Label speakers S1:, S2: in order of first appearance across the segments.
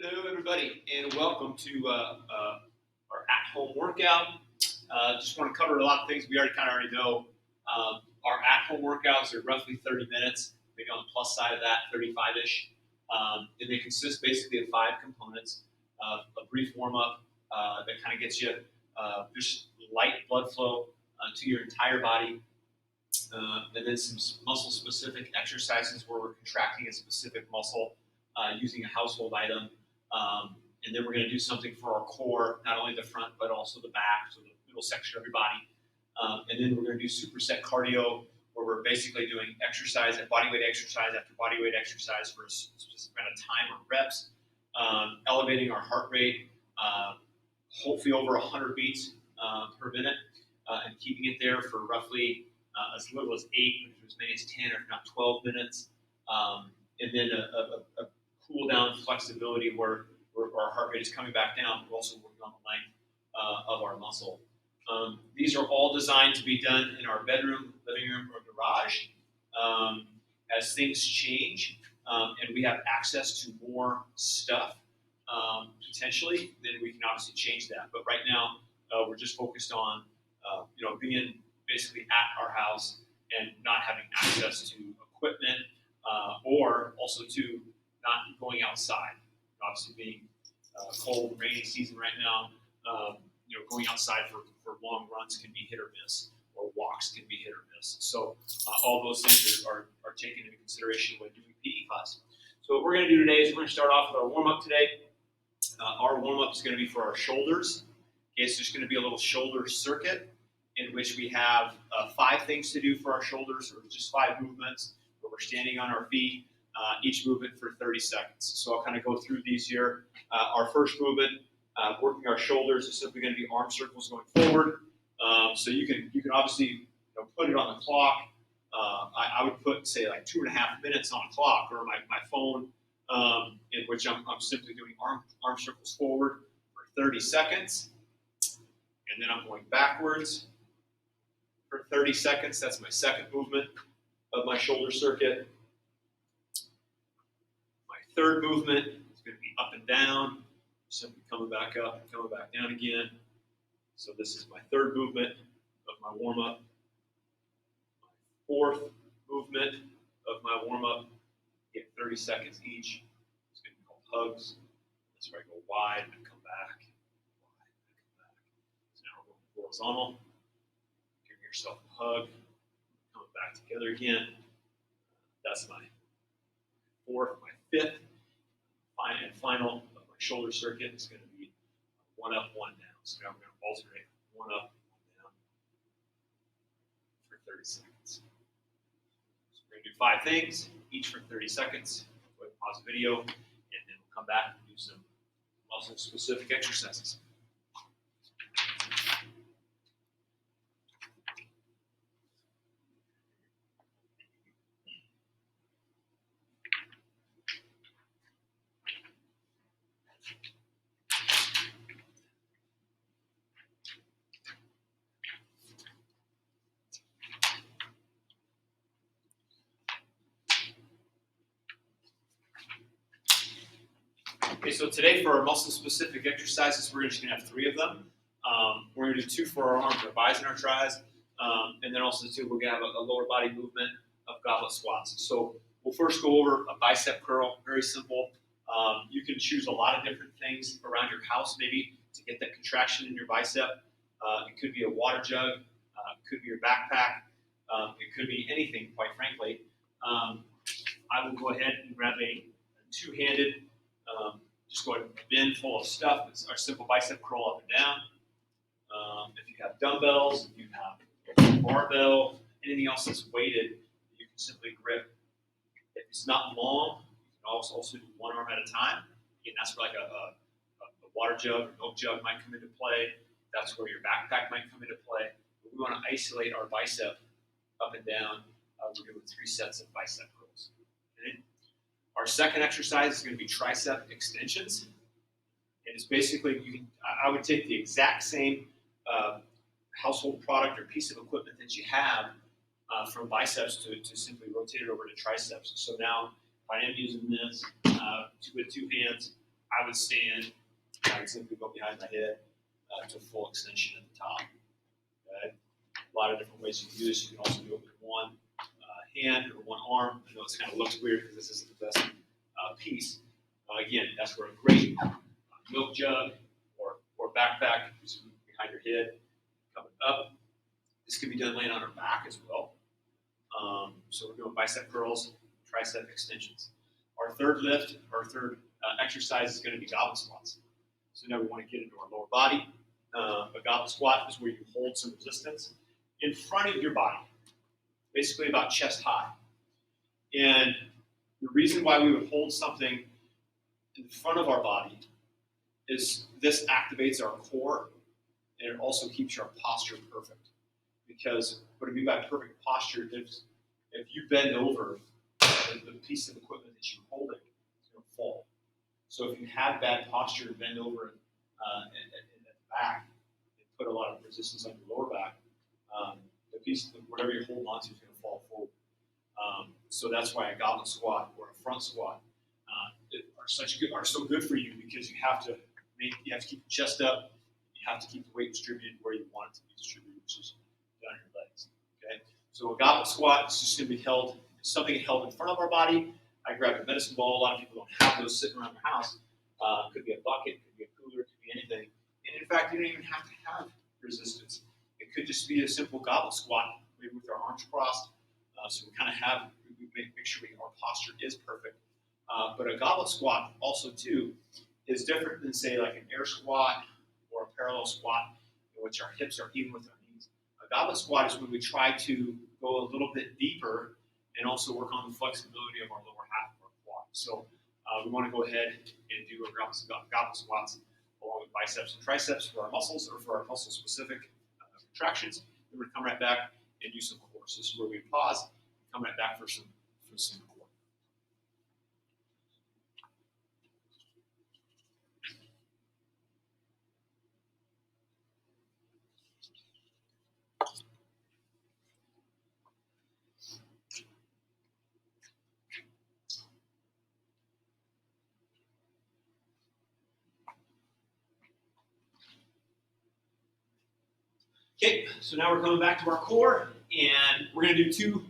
S1: Hello, everybody, and welcome to our at-home workout. Just want to cover a lot of things we already know. Our at-home workouts are roughly 30 minutes, maybe on the plus side of that, 35-ish. And they consist basically of 5 components: a brief warm-up that kind of gets you just light blood flow to your entire body, and then some muscle-specific exercises where we're contracting a specific muscle using a household item. And then we're going to do something for our core, not only the front, but also the back, so the middle section of your body. And then we're going to do superset cardio, where we're basically doing exercise and bodyweight exercise after bodyweight exercise for a specific amount of time or reps, elevating our heart rate, hopefully over 100 beats per minute, and keeping it there for roughly as little as 8, as many as 10, or if not 12 minutes. And then a cool down flexibility where our heart rate is coming back down. We're also working on the length of our muscle. These are all designed to be done in our bedroom, living room, or garage. As things change and we have access to more stuff, potentially, then we can obviously change that. But right now, we're just focused on being basically at our house and not having access to equipment, or also to not going outside. Obviously, being cold, rainy season right now, going outside for long runs can be hit or miss, or walks can be hit or miss. So all those things are taken into consideration when doing PE class. So what we're going to do today is we're going to start off with our warm-up today. Our warm-up is going to be for our shoulders. Okay, so there's going to be a little shoulder circuit in which we have 5 things to do for our shoulders, or just 5 movements where we're standing on our feet, each movement for 30 seconds. So I'll kind of go through these here. Our first movement, working our shoulders, is simply going to be arm circles going forward. So you can obviously put it on the clock. I would put, say, like 2.5 minutes on a clock, or my phone, in which I'm simply doing arm circles forward for 30 seconds. And then I'm going backwards for 30 seconds. That's my second movement of my shoulder circuit. My third movement is going to be up and down, simply coming back up and coming back down again. So this is my third movement of my warm-up. My fourth movement of my warm-up, get 30 seconds each. It's going to be called hugs. That's where I go wide and come back. Wide and come back. So now we're going horizontal. Give yourself a hug. Coming back together again. That's my fourth. My fifth and final of my shoulder circuit is going to be 1 up, 1 down. So now we're going to alternate 1 up, 1 down for 30 seconds. So we're going to do 5 things, each for 30 seconds. Go ahead and pause the video, and then we'll come back and do some muscle-specific exercises. Okay, so today for our muscle-specific exercises, we're just going to have 3 of them. We're going to do 2 for our arms, our bis and our tris, and then also 2, we're going to have a lower body movement of goblet squats. So we'll first go over a bicep curl, very simple. You can choose a lot of different things around your house maybe to get that contraction in your bicep. It could be a water jug, it could be your backpack, it could be anything, quite frankly. I will go ahead and grab a 2-handed, just go ahead and bin full of stuff. It's our simple bicep curl up and down. If you have dumbbells, if you have a barbell, anything else that's weighted, you can simply grip. If it's not long, you can also do 1 arm at a time. Again, that's where like a water jug or milk jug might come into play. That's where your backpack might come into play. But we want to isolate our bicep up and down. We're doing 3 sets of bicep curls. Okay? Our second exercise is going to be tricep extensions. And it's basically, I would take the exact same household product or piece of equipment that you have from biceps to simply rotate it over to triceps. So now, if I am using this with 2 hands, I would stand. I would simply go behind my head to full extension at the top. Okay? A lot of different ways you can do this. You can also do it with one hand or one arm. I know this kind of looks weird because this isn't the best piece. Again, that's where a great milk jug or backpack is behind your head, coming up. This can be done laying on our back as well. So we're doing bicep curls, tricep extensions. Our third lift, our third exercise is going to be goblet squats. So now we want to get into our lower body. A goblet squat is where you hold some resistance in front of your body, basically about chest high. And the reason why we would hold something in front of our body is this activates our core, and it also keeps our posture perfect. Because what I mean by perfect posture is if you bend over, the piece of equipment that you're holding is going to fall. So if you have bad posture and bend over in the back and put a lot of resistance on your lower back, the piece, whatever you're holding onto, is going to fall forward. So that's why a goblet squat or a front squat are so good for you, because you have to keep your chest up, you have to keep the weight distributed where you want it to be distributed, which is down your legs. Okay, so a goblet squat is just going to be held, something held in front of our body. I grab a medicine ball. A lot of people don't have those sitting around their house. It could be a bucket, it could be a cooler, it could be anything. And in fact, you don't even have to have resistance. It could just be a simple goblet squat, maybe with our arms crossed. So we kind of make sure our posture is perfect. But a goblet squat also too is different than, say, like an air squat or a parallel squat, in which our hips are even with our knees. A goblet squat is when we try to go a little bit deeper and also work on the flexibility of our lower half of our quad. So we want to go ahead and do our goblet squats along with biceps and triceps for our muscles, or for our muscle-specific contractions. Then we're going to come right back and do some core. So this is where we pause, come right back for some core. Okay, so now we're coming back to our core, and we're going to do two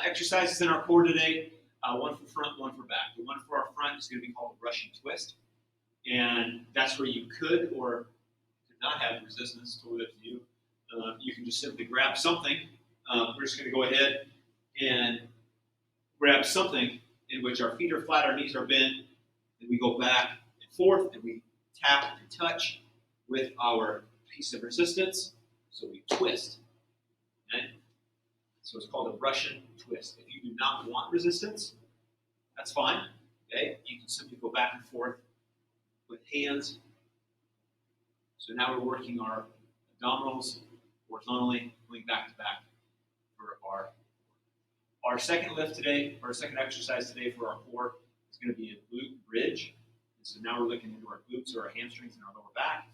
S1: exercises in our core today, one for front, one for back. The one for our front is going to be called a Russian twist, and that's where you could or could not have resistance, totally up to you. You can just simply grab something. We're just going to go ahead and grab something in which our feet are flat, our knees are bent, and we go back and forth, and we tap and touch with our piece of resistance. So we twist. Okay? So it's called a Russian twist. If you do not want resistance, that's fine. Okay? You can simply go back and forth with hands. So now we're working our abdominals horizontally, going back to back for our second lift today, or second exercise today for our core is going to be a glute bridge. And so now we're looking into our glutes or our hamstrings and our lower back.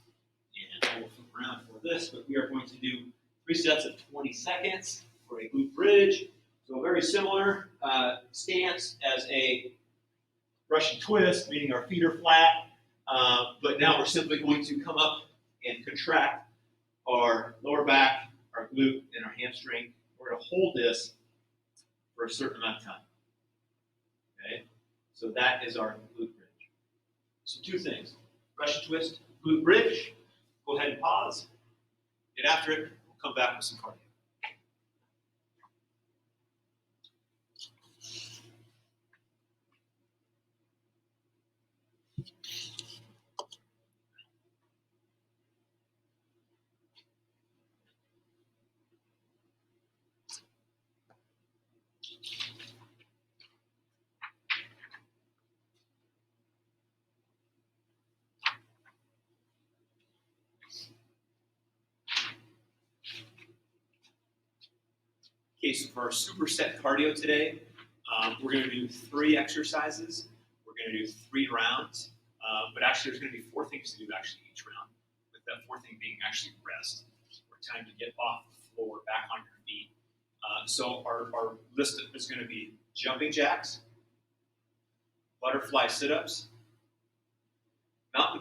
S1: And we'll flip around for this, but we are going to do 3 sets of 20 seconds for a glute bridge. So a very similar stance as a Russian twist, meaning our feet are flat, but now we're simply going to come up and contract our lower back, our glute, and our hamstring. We're going to hold this for a certain amount of time. Okay? So that is our glute bridge. So 2 things: Russian twist, glute bridge. Go ahead and pause. Get after it. We'll come back with some cardio. Okay, so for our superset cardio today, we're going to do 3 exercises. We're going to do 3 rounds, but actually there's going to be 4 things to do actually each round, with that 4th thing being actually rest, or time to get off the floor, back on your feet. So our list is going to be jumping jacks, butterfly sit-ups,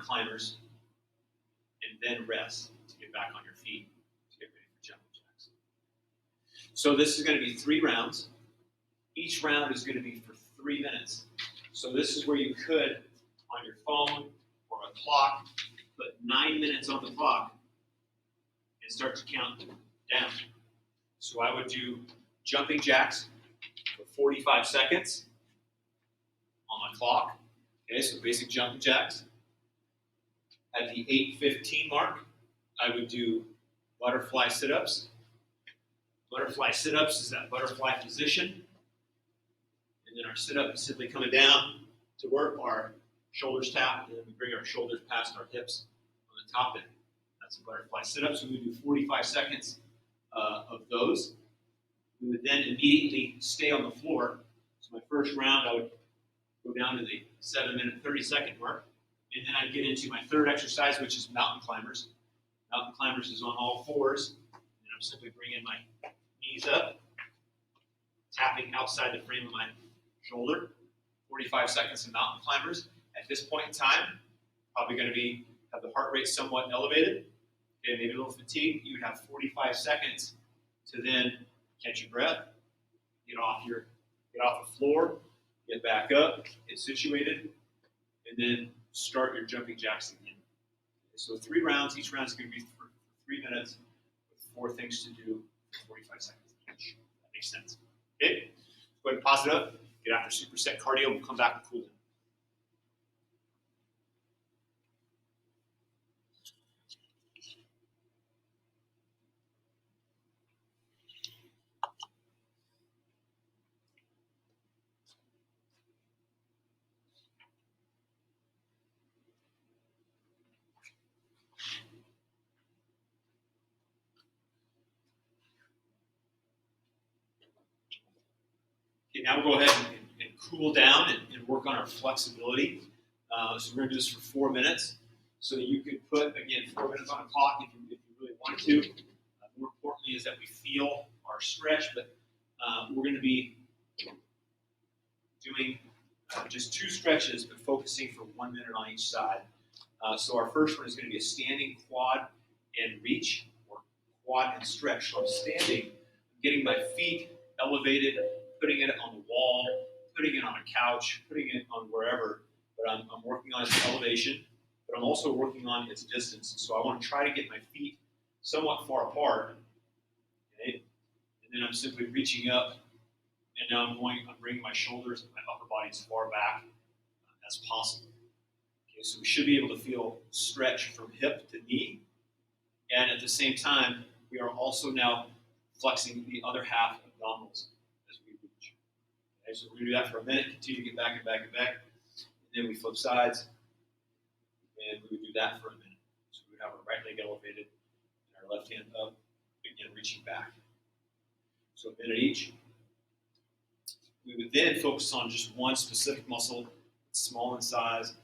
S1: climbers, and then rest to get back on your feet to get ready for jumping jacks. So this is going to be 3 rounds. Each round is going to be for 3 minutes. So this is where you could, on your phone or a clock, put 9 minutes on the clock and start to count down. So I would do jumping jacks for 45 seconds on my clock. Okay, so basic jumping jacks. At the 8:15 mark, I would do butterfly sit-ups. Butterfly sit-ups is that butterfly position. And then our sit-up is simply coming down to where our shoulders tap, and then we bring our shoulders past our hips on the top end. That's a butterfly sit-up. So we do 45 seconds of those. We would then immediately stay on the floor. So my first round, I would go down to the 7-minute, 30-second mark. And then I'd get into my third exercise, which is mountain climbers. Mountain climbers is on all fours. And I'm simply bringing my knees up, tapping outside the frame of my shoulder. 45 seconds of mountain climbers. At this point in time, probably going to have the heart rate somewhat elevated. Okay, maybe a little fatigue. You would have 45 seconds to then catch your breath, get off the floor, get back up, get situated, and then start your jumping jacks again. Okay, so 3 rounds. Each round is going to be for 3 minutes with 4 things to do for 45 seconds each. That makes sense. Okay, go ahead and pause it up. Get after superset cardio. We'll come back and cool down. Okay, now we'll go ahead and cool down and work on our flexibility. So we're going to do this for 4 minutes. So you could put, again, 4 minutes on a clock if you really want to. More importantly is that we feel our stretch, but we're going to be doing just 2 stretches, but focusing for 1 minute on each side. So our first one is going to be a standing quad and reach, or quad and stretch. So I'm standing, getting my feet elevated, putting it on the wall, putting it on a couch, putting it on wherever, but I'm working on its elevation, but I'm also working on its distance. So I want to try to get my feet somewhat far apart, okay? And then I'm simply reaching up, and now I'm bringing my shoulders and my upper body as far back as possible. Okay, so we should be able to feel stretch from hip to knee, and at the same time, we are also now flexing the other half abdominals as we reach. Okay, so we're going to do that for a minute, continue to get back and back and back, and then we flip sides, and we would do that for a minute. So we would have our right leg elevated, and our left hand up, again reaching back. So a minute each. We would then focus on just one specific muscle, small in size,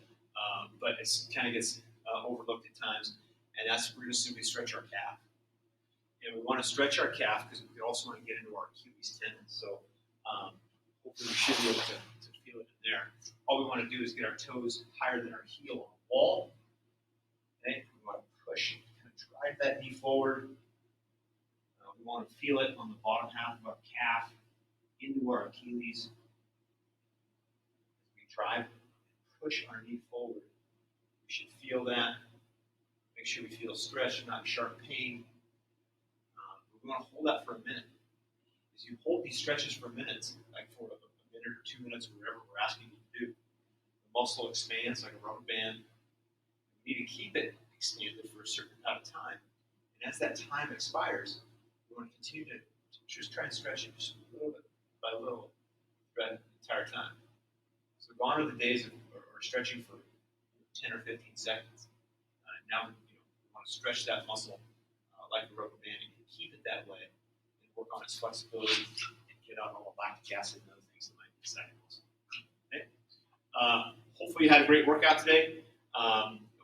S1: but it kind of gets overlooked at times, and that's we're going to simply stretch our calf. And we want to stretch our calf because we also want to get into our Achilles tendon. So hopefully we should be able to feel it in there. All we want to do is get our toes higher than our heel on the wall. Okay? We want to push, kind of drive that knee forward. We want to feel it on the bottom half of our calf into our Achilles. We drive and push our knee forward. We should feel that. Make sure we feel stretch, not sharp pain. We want to hold that for a minute. As you hold these stretches for minutes, like for a minute or 2 minutes, whatever we're asking you to do, the muscle expands like a rubber band. We need to keep it expanded for a certain amount of time. And as that time expires, we want to continue to just try and stretch it just a little bit by little throughout the entire time. So gone are the days of stretching for 10 or 15 seconds. Now we want to stretch that muscle like a rubber band and keep it that way and work on its flexibility and get out all the lactic acid and other things that might be inside of us. Okay? Hopefully you had a great workout today.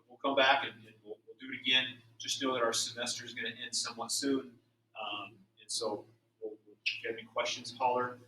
S1: We'll come back and we'll do it again. Just know that our semester is going to end somewhat soon. And so if you have any questions, holler.